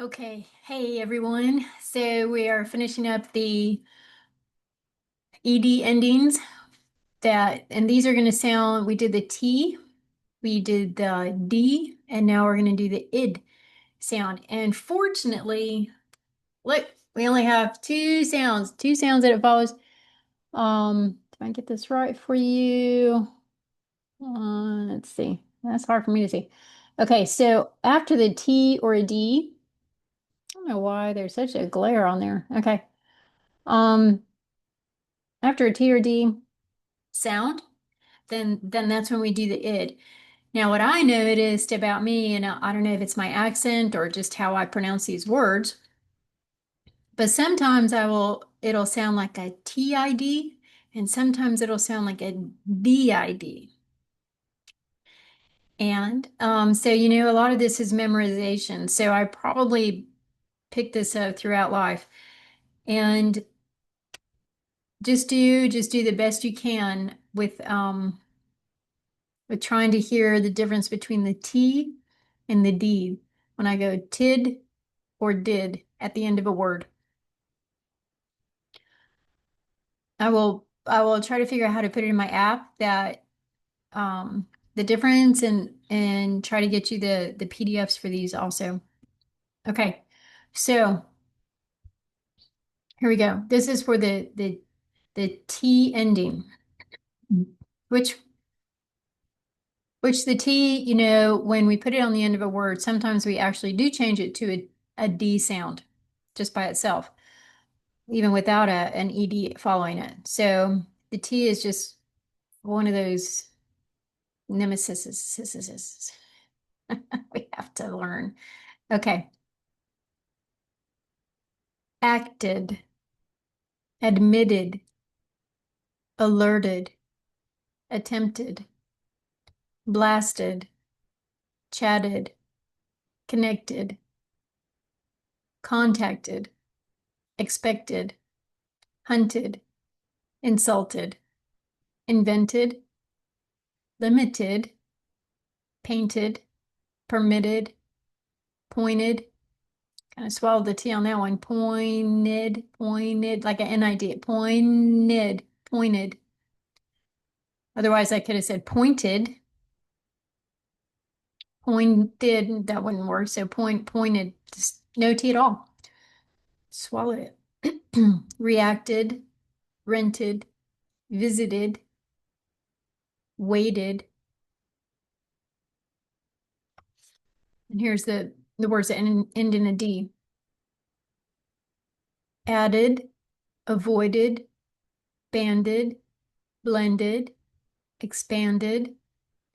Okay, hey everyone. So we are finishing up the ED endings and these are going to sound, we did the T, we did the D, and now we're going to do the ID sound. And fortunately, look, we only have two sounds that it follows. If I get this right for you, let's see. That's hard for me to see. Okay, so after the T or a D, I don't know why there's such a glare on there. Okay. Um, After a T or D sound, then that's when we do the id. Now, what I noticed about me, and I don't know if it's my accent or just how I pronounce these words, but sometimes it'll sound like a TID, and sometimes it'll sound like a DID. And so, a lot of this is memorization. So I probably picked this up throughout life. And just do the best you can with trying to hear the difference between the T and the D when I go tid or did at the end of a word. I will try to figure out how to put it in my app that the difference and try to get you the PDFs for these also. Okay, so here we go. This is for the T ending, which Which the T, when we put it on the end of a word, sometimes we actually do change it to a D sound just by itself, even without an ED following it. So the T is just one of those nemesis we have to learn. Okay. Acted, admitted, alerted, attempted, blasted, chatted, connected, contacted, expected, hunted, insulted, invented, limited, painted, permitted, pointed. Kind of swallowed the T on that one. Pointed, like an NID. Pointed. Otherwise, I could have said pointed. Pointed, that wouldn't work. So pointed, just no T at all. Swallowed it. Reacted, rented, visited, waited. And here's the words that end in a D. Added, avoided, banded, blended, expanded,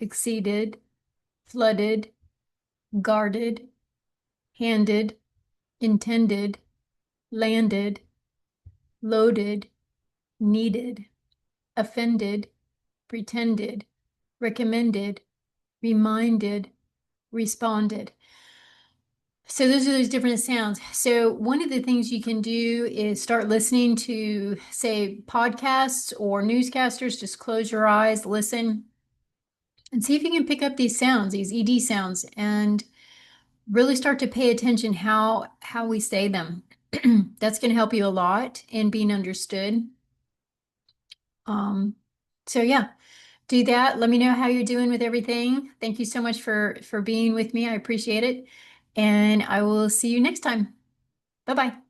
exceeded, flooded, guarded, handed, intended, landed, loaded, needed, offended, pretended, recommended, reminded, responded. So those are those different sounds. So one of the things you can do is start listening to, say, podcasts or newscasters. Just close your eyes, listen, and see if you can pick up these sounds, these ED sounds, and really start to pay attention how we say them. That's going to help you a lot in being understood. Um, so yeah, do that. Let me know how you're doing with everything. Thank you so much for being with me. I appreciate it. And I will see you next time. Bye-bye.